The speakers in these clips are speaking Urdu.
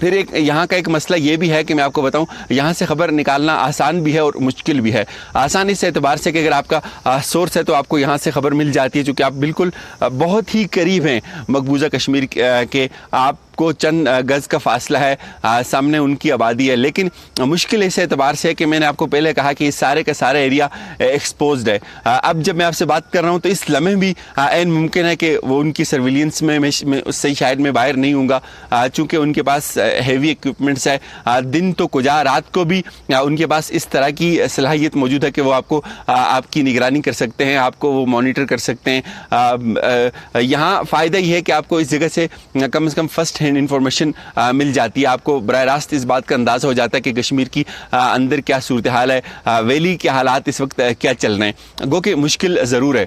پھر ایک یہاں کا ایک مسئلہ یہ بھی ہے کہ میں آپ کو بتاؤں یہاں سے خبر نکالنا آسان بھی ہے اور مشکل بھی ہے. آسان اس اعتبار سے کہ اگر آپ کا سورس ہے تو آپ کو یہاں سے خبر مل جاتی ہے چونکہ آپ بالکل بہت ہی قریب ہیں مقبوضہ کشمیر کے, آپ کو چند گز کا فاصلہ ہے, سامنے ان کی آبادی ہے. لیکن مشکل اس اعتبار سے ہے کہ میں نے آپ کو پہلے کہا کہ یہ سارے کا سارا ایریا ایکسپوزڈ ہے. اب جب میں آپ سے بات کر رہا ہوں تو اس لمحے بھی عین ممکن ہے کہ وہ ان کی سرویلنس میں اس سے شاید میں باہر نہیں ہوں گا چونکہ ان کے پاس ہیوی ایکوپمنٹس ہے. دن تو کجا رات کو بھی ان کے پاس اس طرح کی صلاحیت موجود ہے کہ وہ آپ کی نگرانی کر سکتے ہیں, آپ کو وہ مانیٹر کر سکتے ہیں. یہاں فائدہ یہ ہے کہ آپ کو اس جگہ سے کم از کم فرسٹ ہینڈ انفارمیشن مل جاتی ہے. آپ کو براہ راست اس بات کا اندازہ ہو جاتا ہے کہ کشمیر کی اندر کیا صورتحال ہے, ویلی کے حالات اس وقت کیا چل رہے ہیں. گو کہ مشکل ضرور ہے.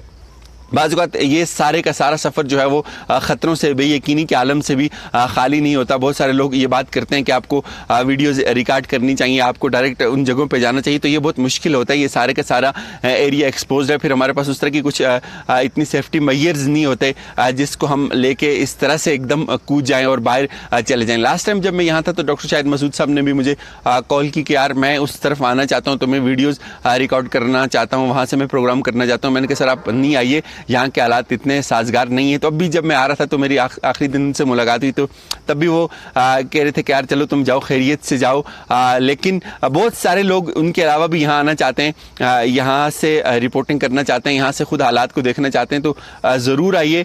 بعض اوقات یہ سارے کا سارا سفر جو ہے وہ خطروں سے بے یقینی کے عالم سے بھی خالی نہیں ہوتا. بہت سارے لوگ یہ بات کرتے ہیں کہ آپ کو ویڈیوز ریکارڈ کرنی چاہیے, آپ کو ڈائریکٹ ان جگہوں پہ جانا چاہیے, تو یہ بہت مشکل ہوتا ہے. یہ سارے کا سارا ایریا ایکسپوزڈ ہے. پھر ہمارے پاس اس طرح کی کچھ اتنی سیفٹی میئرز نہیں ہوتے جس کو ہم لے کے اس طرح سے ایک دم کود جائیں اور باہر چلے جائیں. لاسٹ ٹائم جب میں یہاں تھا تو ڈاکٹر شاہد مسعود صاحب نے بھی مجھے کال کی کہ یار میں اس طرف آنا چاہتا ہوں, تو میں ویڈیوز ریکارڈ کرنا چاہتا ہوں, وہاں سے میں پروگرام کرنا چاہتا ہوں. میں نے کہا سر آپ نہیں آئیے, یہاں کے حالات اتنے سازگار نہیں ہے. تو اب بھی جب میں آ رہا تھا تو میری آخری دن سے ملاقات ہوئی تو تب بھی وہ کہہ رہے تھے کہ یار چلو تم جاؤ, خیریت سے جاؤ. لیکن بہت سارے لوگ ان کے علاوہ بھی یہاں آنا چاہتے ہیں, یہاں سے رپورٹنگ کرنا چاہتے ہیں, یہاں سے خود حالات کو دیکھنا چاہتے ہیں. تو ضرور آئیے.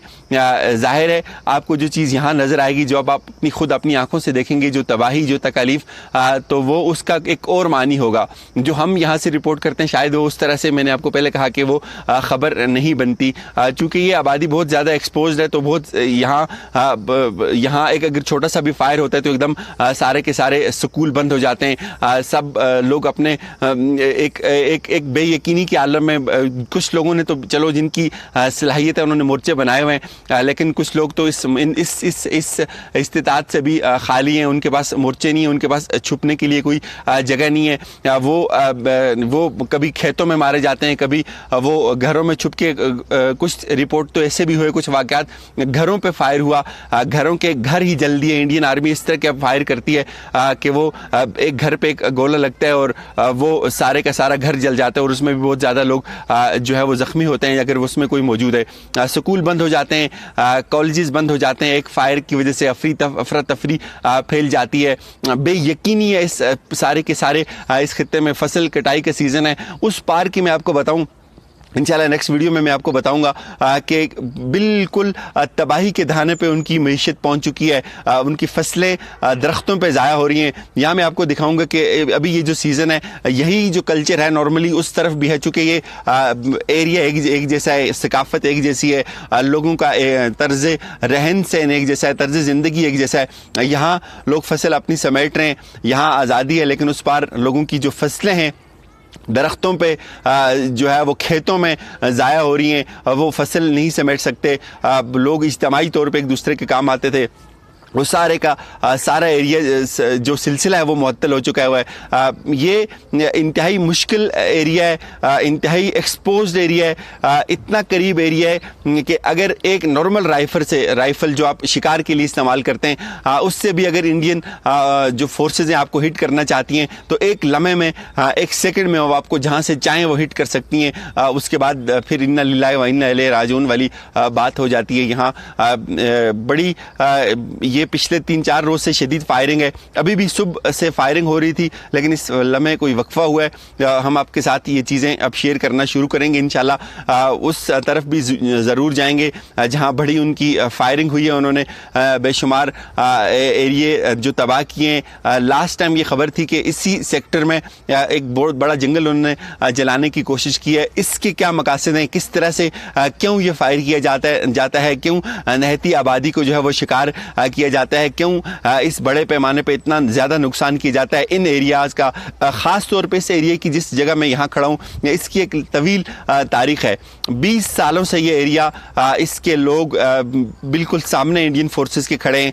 ظاہر ہے آپ کو جو چیز یہاں نظر آئے گی, جو اب آپ خود اپنی آنکھوں سے دیکھیں گے, جو تباہی, جو تکالیف, تو وہ اس کا ایک اور معنی ہوگا. جو ہم یہاں سے رپورٹ کرتے ہیں شاید وہ اس طرح سے, میں نے آپ کو پہلے کہا کہ وہ خبر نہیں بنتی چونکہ یہ آبادی بہت زیادہ ایکسپوزڈ ہے. تو بہت یہاں ایک اگر چھوٹا سا بھی فائر ہوتا ہے تو ایک دم سارے کے سارے سکول بند ہو جاتے ہیں. سب لوگ اپنے ایک بے یقینی کے عالم میں, کچھ لوگوں نے تو چلو جن کی صلاحیت ہے انہوں نے مورچے بنائے ہوئے ہیں, لیکن کچھ لوگ تو اس استطاعت سے بھی خالی ہیں. ان کے پاس مورچے نہیں ہیں, ان کے پاس چھپنے کے لیے کوئی جگہ نہیں ہے. وہ کبھی کھیتوں میں مارے جاتے ہیں, کبھی وہ گھروں میں چھپ کے. کچھ رپورٹ تو ایسے بھی ہوئے, کچھ واقعات گھروں پہ فائر ہوا, گھروں کے گھر ہی جل دیے. انڈین آرمی اس طرح کے فائر کرتی ہے کہ وہ ایک گھر پہ ایک گولہ لگتا ہے اور وہ سارے کا سارا گھر جل جاتا ہے, اور اس میں بھی بہت زیادہ لوگ جو ہے وہ زخمی ہوتے ہیں اگر اس میں کوئی موجود ہے. سکول بند ہو جاتے ہیں, کالجز بند ہو جاتے ہیں, ایک فائر کی وجہ سے افراتفری پھیل جاتی ہے. بے یقینی ہے اس سارے کے سارے. اس خطے میں فصل کٹائی کا سیزن ہے. اس پار کی میں آپ کو بتاؤں انشاءاللہ نیکسٹ ویڈیو میں آپ کو بتاؤں گا کہ بالکل تباہی کے دہانے پہ ان کی معیشت پہنچ چکی ہے, ان کی فصلیں درختوں پہ ضائع ہو رہی ہیں. یہاں میں آپ کو دکھاؤں گا کہ ابھی یہ جو سیزن ہے, یہی جو کلچر ہے نارملی اس طرف بھی ہے, چونکہ یہ ایریا ایک جیسا ہے, ثقافت ایک جیسی ہے, لوگوں کا طرز رہن سہن ایک جیسا ہے, طرز زندگی ایک جیسا ہے. یہاں لوگ فصل اپنی سمیٹ رہے ہیں, یہاں آزادی ہے, لیکن اس پار لوگوں کی جو فصلیں ہیں درختوں پہ جو ہے وہ کھیتوں میں ضائع ہو رہی ہیں, وہ فصل نہیں سمیٹ سکتے. لوگ اجتماعی طور پہ ایک دوسرے کے کام آتے تھے, وہ سارے کا سارا ایریا جو سلسلہ ہے وہ معطل ہو چکا ہوا ہے. یہ انتہائی مشکل ایریا ہے, انتہائی ایکسپوزڈ ایریا ہے, اتنا قریب ایریا ہے کہ اگر ایک نارمل رائفل جو آپ شکار کے لیے استعمال کرتے ہیں, اس سے بھی اگر انڈین جو فورسز ہیں آپ کو ہٹ کرنا چاہتی ہیں تو ایک لمحے میں, ایک سیکنڈ میں وہ آپ کو جہاں سے چاہیں وہ ہٹ کر سکتی ہیں. اس کے بعد پھر انا للہ و انا الیہ راجعون والی بات ہو جاتی ہے. یہاں بڑی یہ پچھلے 3-4 روز سے شدید فائرنگ ہے. ابھی بھی صبح سے فائرنگ ہو رہی تھی, لیکن اس لمحے کوئی وقفہ ہوا ہے. ہم آپ کے ساتھ یہ چیزیں اب شیئر کرنا شروع کریں گے انشاءاللہ. اس طرف بھی ضرور جائیں گے جہاں بڑی ان کی فائرنگ ہوئی ہے. انہوں نے بے شمار ایریے جو تباہ کیے ہیں. لاسٹ ٹائم یہ خبر تھی کہ اسی سیکٹر میں ایک بہت بڑا جنگل انہوں نے جلانے کی کوشش کی ہے. اس کے کیا مقاصد ہیں, کس طرح سے کیوں یہ فائر کیا جاتا ہے, کیوں نہتی آبادی کو جو ہے وہ شکار کیا جاتا ہے, کیوں اس بڑے پیمانے پہ اتنا زیادہ نقصان کیا جاتا ہے ان ایریاز کا. خاص طور پہ اس ایریا کی جس جگہ میں یہاں کھڑا ہوں, اس کی ایک طویل تاریخ ہے. 20 سالوں سے یہ ایریا, اس کے لوگ بالکل سامنے انڈین فورسز کے کھڑے ہیں.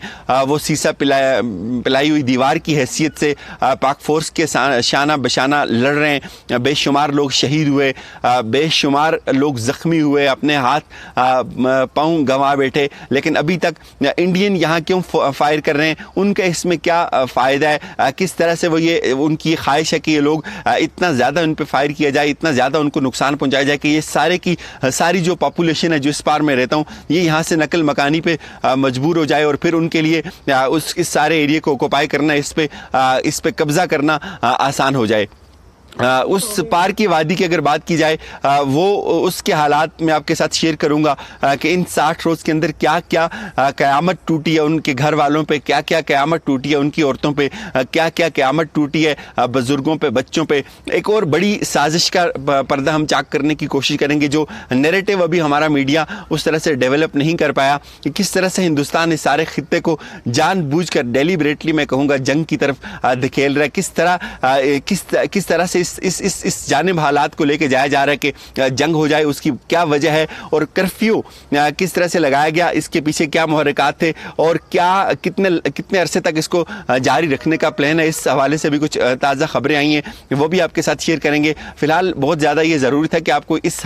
وہ سیسا پلائی ہوئی دیوار کی حیثیت سے پاک فورس کے شانہ بشانہ لڑ رہے ہیں. بے شمار لوگ شہید ہوئے, بے شمار لوگ زخمی ہوئے, اپنے ہاتھ پاؤں گنوا بیٹھے. لیکن ابھی تک انڈین یہاں کیوں فائر کر رہے ہیں ان کا اس میں کیا فائدہ ہے, کس طرح سے وہ یہ ان کی خواہش ہے کہ یہ لوگ اتنا زیادہ ان پہ فائر کیا جائے, اتنا زیادہ ان کو نقصان پہنچایا جائے کہ یہ سارے کی ساری جو پاپولیشن ہے جو اس پار میں رہتا ہوں یہ یہاں سے نقل مکانی پہ مجبور ہو جائے, اور پھر ان کے لیے اس سارے ایریے کو اوکوپائی کرنا, اس پہ قبضہ کرنا آسان ہو جائے. اس پار کی وادی کی اگر بات کی جائے وہ اس کے حالات میں آپ کے ساتھ شیئر کروں گا کہ ان 60 روز کے اندر کیا کیا قیامت ٹوٹی ہے ان کے گھر والوں پہ, کیا کیا قیامت ٹوٹی ہے ان کی عورتوں پہ, کیا کیا قیامت ٹوٹی ہے بزرگوں پہ, بچوں پہ. ایک اور بڑی سازش کا پردہ ہم چاک کرنے کی کوشش کریں گے جو نیریٹو ابھی ہمارا میڈیا اس طرح سے ڈیولپ نہیں کر پایا کہ کس طرح سے ہندوستان اس سارے خطے کو جان بوجھ کر ڈیلیبریٹلی میں کہوں گا جنگ کی طرف دھکیل رہا ہے, کس طرح سے اس جانب حالات کو لے کے جایا جا رہا ہے کہ جنگ ہو جائے, اس کی کیا وجہ ہے, اور کرفیو کس طرح سے لگایا گیا, اس کے پیچھے کیا محرکات تھے, اور کیا کتنے عرصے تک اس کو جاری رکھنے کا پلان ہے. اس حوالے سے بھی کچھ تازہ خبریں آئی ہیں, وہ بھی آپ کے ساتھ شیئر کریں گے. فی الحال بہت زیادہ یہ ضروری تھا کہ آپ کو اس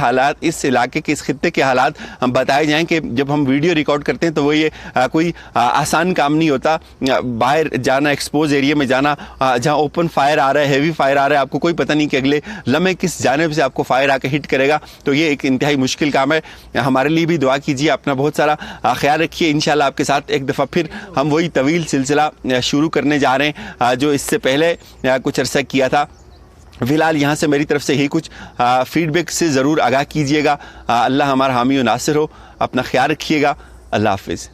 علاقے کے, اس خطے کے حالات بتائے جائیں کہ جب ہم ویڈیو ریکارڈ کرتے ہیں تو وہ یہ کوئی آسان کام نہیں ہوتا. باہر جانا, ایکسپوز ایریا میں جانا جہاں اوپن فائر آ رہا ہے, ہیوی فائر آ رہا ہے, آپ کو کوئی پتہ نہیں کہ اگلے لمحے کس جانب سے آپ کو فائر آ کے ہٹ کرے گا, تو یہ ایک انتہائی مشکل کام ہے. ہمارے لیے بھی دعا کیجیے, اپنا بہت سارا خیال رکھیے. انشاءاللہ آپ کے ساتھ ایک دفعہ پھر ہم وہی طویل سلسلہ شروع کرنے جا رہے ہیں جو اس سے پہلے کچھ عرصہ کیا تھا. فی الحال یہاں سے میری طرف سے ہی کچھ فیڈ بیک سے ضرور آگاہ کیجیے گا. اللہ ہمارا حامی و ناصر ہو. اپنا خیال رکھیے گا. اللہ حافظ.